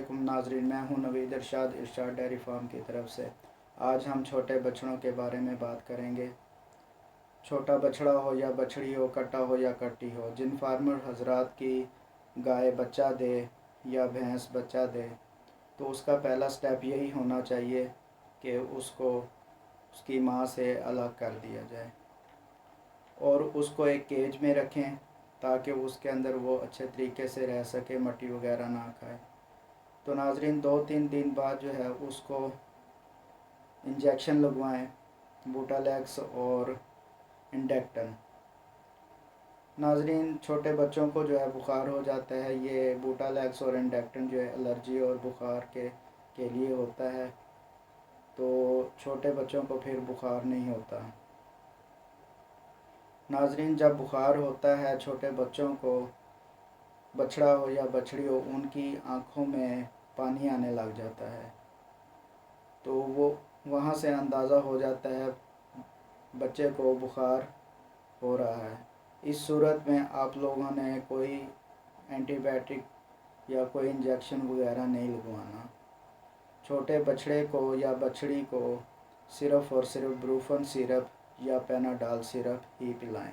वालेकुम नाजरीन, मैं हूं नवीद इरशाद डेयरी फार्म की तरफ से। आज हम छोटे बछड़ों के बारे में बात करेंगे। छोटा बछड़ा हो या बछड़ी हो, कट्टा हो या कट्टी हो, जिन फार्मर हजरात की गाय बच्चा दे या भैंस बच्चा दे तो उसका पहला स्टेप यही होना चाहिए कि उसको उसकी माँ से अलग कर दिया जाए और उसको एक केज में रखें ताकि उसके अंदर वो अच्छे तरीके से रह सके, मट्टी वगैरह ना खाए। तो नाजरीन 2-3 दिन बाद जो है उसको इंजेक्शन लगवाएं, बूटालैक्स और इंडेक्टन। नाजरीन छोटे बच्चों को जो है बुखार हो जाता है, ये बूटालैक्स और इंडेक्टन जो है एलर्जी और बुखार के लिए होता है, तो छोटे बच्चों को फिर बुखार नहीं होता। नाजरीन जब बुखार होता है छोटे बच्चों को, बछड़ा हो या बछड़ी हो, उनकी आँखों में पानी आने लग जाता है, तो वो वहाँ से अंदाज़ा हो जाता है बच्चे को बुखार हो रहा है। इस सूरत में आप लोगों ने कोई एंटीबायोटिक या कोई इंजेक्शन वगैरह नहीं लगवाना। छोटे बछड़े को या बछड़ी को सिर्फ़ और सिर्फ ब्रूफन सिरप या पेनाडाल सिरप ही पिलाएं।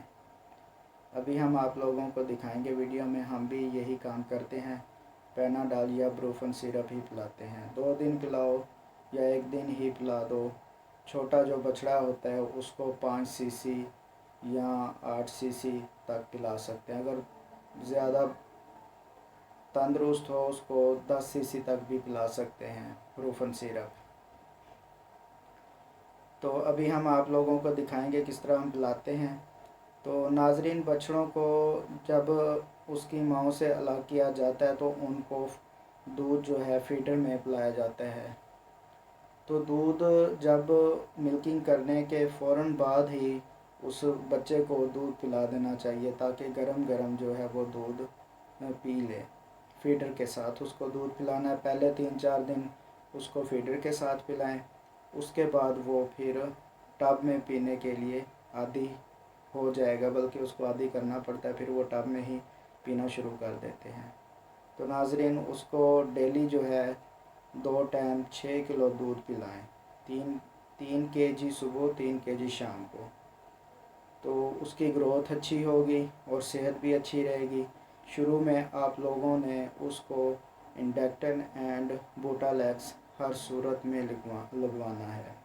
अभी हम आप लोगों को दिखाएंगे वीडियो में, हम भी यही काम करते हैं, पेनाडाल या ब्रूफन सिरप ही पिलाते हैं। 2 दिन पिलाओ या 1 दिन ही पिला दो। छोटा जो बछड़ा होता है उसको 5 सीसी या 8 सीसी तक पिला सकते हैं। अगर ज़्यादा तंदुरुस्त हो उसको 10 सीसी तक भी पिला सकते हैं ब्रूफन सिरप। तो अभी हम आप लोगों को दिखाएंगे किस तरह हम पिलाते हैं। तो नाजरीन बछड़ों को जब उसकी माँ से अलग किया जाता है तो उनको दूध जो है फीडर में पिलाया जाता है। तो दूध जब मिल्किंग करने के फ़ौरन बाद ही उस बच्चे को दूध पिला देना चाहिए ताकि गरम गरम जो है वो दूध पी ले। फीडर के साथ उसको दूध पिलाना है। पहले 3-4 दिन उसको फीडर के साथ पिलाएं, उसके बाद वो फिर टब में पीने के लिए आदी हो जाएगा, बल्कि उसको आदी करना पड़ता है, फिर वो टब में ही पीना शुरू कर देते हैं। तो नाजरीन उसको डेली जो है 2 टाइम 6 किलो दूध पिलाएं, 3 केजी सुबह 3 केजी शाम को। तो उसकी ग्रोथ अच्छी होगी और सेहत भी अच्छी रहेगी। शुरू में आप लोगों ने उसको इंडेक्टन एंड बूटालैक्स हर सूरत में लगवाना है।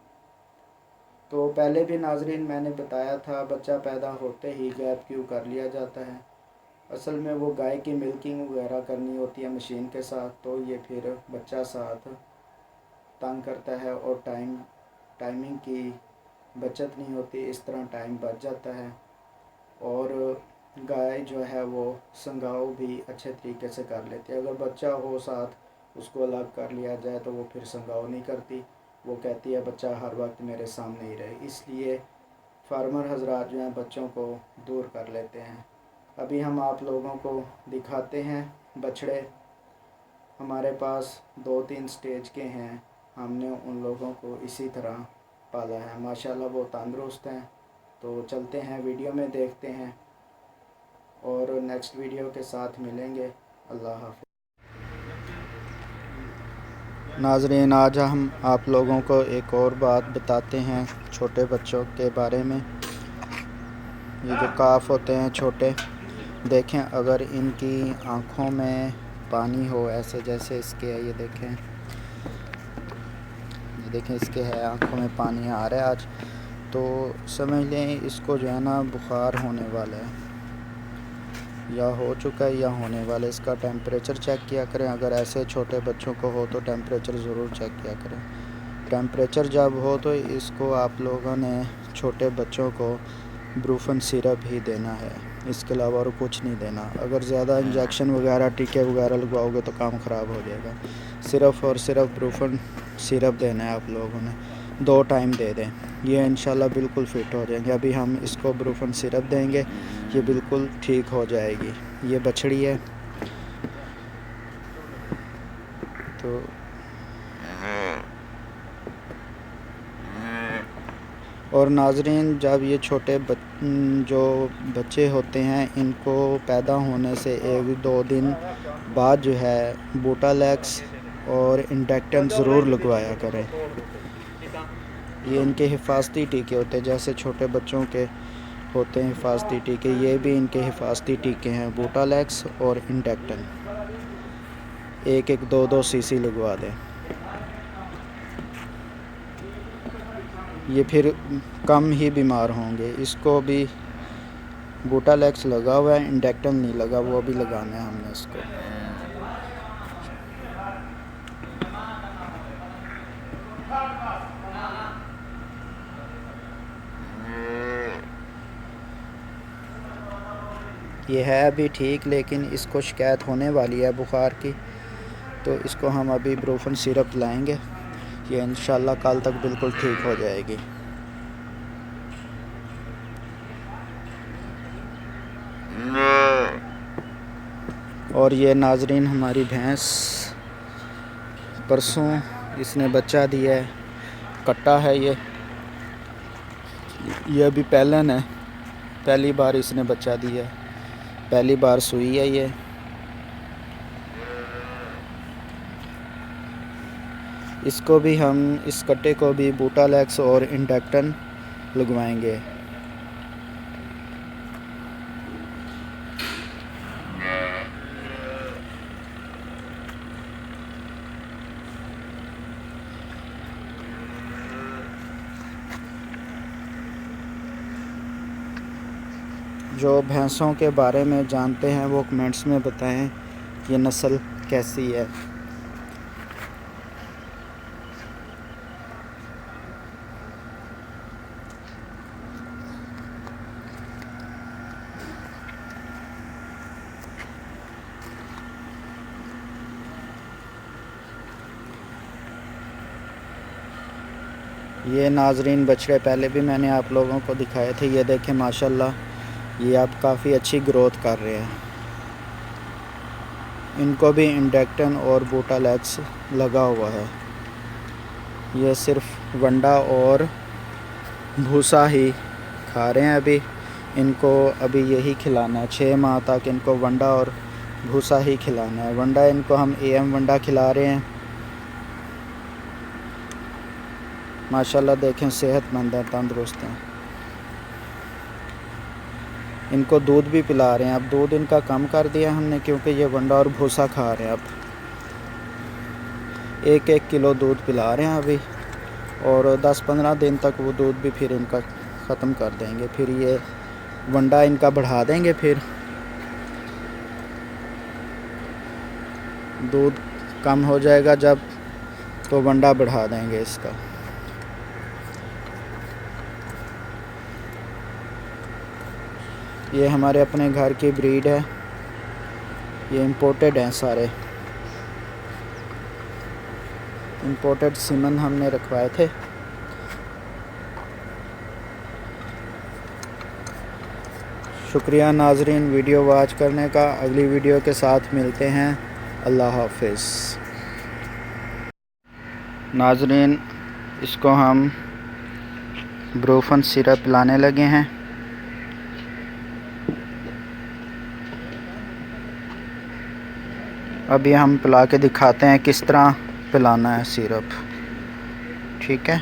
तो पहले भी नाजरीन मैंने बताया था, बच्चा पैदा होते ही गैप क्यों कर लिया जाता है। असल में वो गाय की मिल्किंग वगैरह करनी होती है मशीन के साथ, तो ये फिर बच्चा साथ तंग करता है और टाइमिंग की बचत नहीं होती, इस तरह टाइम बच जाता है और गाय जो है वो संगाव भी अच्छे तरीके से कर लेती है। अगर बच्चा हो साथ उसको अलग कर लिया जाए तो वो फिर संगाव नहीं करती, वो कहती है बच्चा हर वक्त मेरे सामने ही रहे। इसलिए फार्मर हजरात जो हैं बच्चों को दूर कर लेते हैं। अभी हम आप लोगों को दिखाते हैं बछड़े। हमारे पास 2-3 स्टेज के हैं, हमने उन लोगों को इसी तरह पाला है, माशाल्लाह वो तंदुरुस्त हैं। तो चलते हैं वीडियो में देखते हैं और नेक्स्ट वीडियो के साथ मिलेंगे। अल्लाह हाफ़िज़। नाजरीन आज हम आप लोगों को एक और बात बताते हैं छोटे बच्चों के बारे में। ये जो काफ होते हैं छोटे, देखें अगर इनकी आँखों में पानी हो ऐसे जैसे इसके है, ये देखें इसके है आँखों में पानी आ रहा है आज, तो समझ लें इसको जो है ना बुखार होने वाला है या हो चुका है या होने वाला है। इसका टेम्परेचर चेक किया करें, अगर ऐसे छोटे बच्चों को हो तो टेम्परेचर ज़रूर चेक किया करें। टेम्परेचर जब हो तो इसको आप लोगों ने छोटे बच्चों को ब्रूफन सिरप ही देना है, इसके अलावा और कुछ नहीं देना। अगर ज़्यादा इंजेक्शन वगैरह टीके वगैरह लगवाओगे तो काम ख़राब हो जाएगा। सिर्फ़ और सिर्फ ब्रूफन सिरप देना है आप लोगों ने, 2 टाइम दे दें, ये इंशाल्लाह बिल्कुल फ़िट हो जाएंगे। अभी हम इसको ब्रूफन सिरप देंगे, ये बिल्कुल ठीक हो जाएगी। ये बछड़ी है तो और नाजरीन जब ये छोटे जो बच्चे होते हैं इनको पैदा होने से 1-2 दिन बाद जो है बूटालैक्स اور انڈکٹن ضرور لگوایا کریں۔ یہ ان کے حفاظتی ٹیکے ہوتے ہیں، جیسے چھوٹے بچوں کے ہوتے ہیں حفاظتی ٹیکے، یہ بھی ان کے حفاظتی ٹیکے ہیں، بوٹالیکس اور انڈکٹن۔ 1-2 cc لگوا دیں، یہ پھر کم ہی بیمار ہوں گے۔ اس کو بھی بوٹالیکس لگا ہوا ہے، انڈکٹن نہیں لگا، وہ بھی لگانا ہے ہم نے اس کو۔ یہ ہے ابھی ٹھیک، لیکن اس کو شکایت ہونے والی ہے بخار کی، تو اس کو ہم ابھی بروفن سیرپ لائیں گے، یہ انشاءاللہ کل تک بالکل ٹھیک ہو جائے گی۔ اور یہ ناظرین ہماری بھینس پرسوں اس نے بچہ دیا ہے، کٹا ہے یہ ابھی پہلن ہے، پہلی بار اس نے بچہ دیا ہے، پہلی بار سوئی ہے یہ۔ اس کو بھی ہم اس کٹے کو بھی بوٹالیکس اور انڈکٹن لگوائیں گے۔ جو بھینسوں کے بارے میں جانتے ہیں وہ کمنٹس میں بتائیں یہ نسل کیسی ہے۔ یہ ناظرین بچڑے پہلے بھی میں نے آپ لوگوں کو دکھائے تھے، یہ دیکھیں ماشاءاللہ یہ اب کافی اچھی گروتھ کر رہے ہیں۔ ان کو بھی انڈکٹن اور بوٹالیکس لگا ہوا ہے، یہ صرف ونڈا اور بھوسا ہی کھا رہے ہیں ابھی، ان کو ابھی یہی کھلانا ہے 6 ماہ تک، ان کو ونڈا اور بھوسا ہی کھلانا ہے۔ ونڈا ان کو ہم AM ونڈا کھلا رہے ہیں، ماشاءاللہ دیکھیں صحت مند ہیں، تندرست ہیں۔ ان کو دودھ بھی پلا رہے ہیں، اب دودھ ان کا کم کر دیا ہم نے کیونکہ یہ ونڈا اور بھوسا کھا رہے ہیں۔ اب 1 کلو دودھ پلا رہے ہیں ابھی، اور 10-15 دن تک وہ دودھ بھی پھر ان کا ختم کر دیں گے، پھر یہ ونڈا ان کا بڑھا دیں گے، پھر دودھ کم ہو جائے گا جب تو ونڈا بڑھا دیں گے اس کا۔ یہ ہمارے اپنے گھر کی بریڈ ہے، یہ امپورٹڈ ہیں سارے، امپورٹڈ سیمن ہم نے رکھوائے تھے۔ شکریہ ناظرین ویڈیو واچ کرنے کا، اگلی ویڈیو کے ساتھ ملتے ہیں، اللہ حافظ۔ ناظرین اس کو ہم بروفن سیرپ لانے لگے ہیں، ابھی ہم پلا کے دکھاتے ہیں کس طرح پلانا ہے سیرپ، ٹھیک ہے۔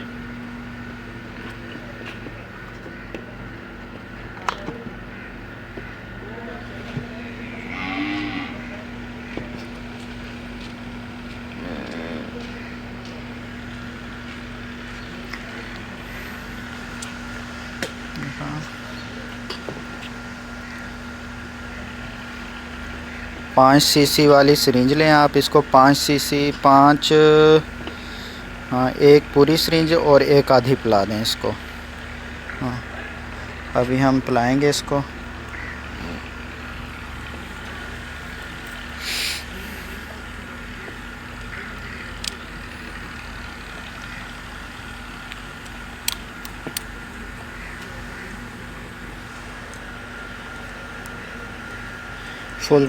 پانچ cc والی سرنج لیں آپ، اس کو 5 cc 5 ایک پوری سرنج اور ایک آدھی پلا دیں اس کو۔ ابھی ہم پلائیں گے اس کو۔ فل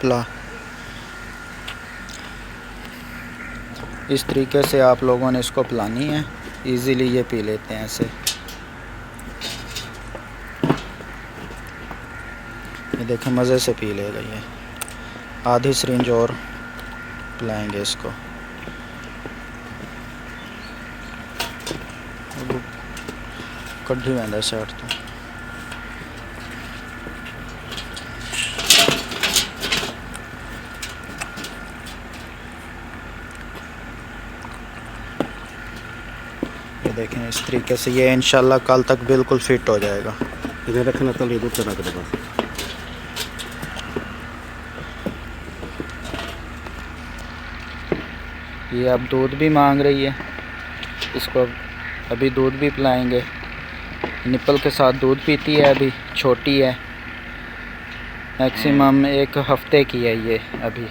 پلا، اس طریقے سے آپ لوگوں نے اس کو پلانی ہے، ایزیلی یہ پی لیتے ہیں ایسے۔ دیکھیں مزے سے پی لے گا یہ. آدھی سرنج اور پلائیں گے اس کو. کڈھی ویندا سائڈ تو. یہ دیکھیں اس طریقے سے یہ انشاءاللہ کل تک بالکل فٹ ہو جائے گا. ادھر رکھنا تو یہ دودھ رکھ دے بس. یہ اب دودھ بھی مانگ رہی ہے. اس کو ابھی دودھ بھی پلائیں گے. نپل کے ساتھ دودھ پیتی ہے. ابھی چھوٹی ہے, میکسیمم 1 ہفتے کی ہے یہ ابھی.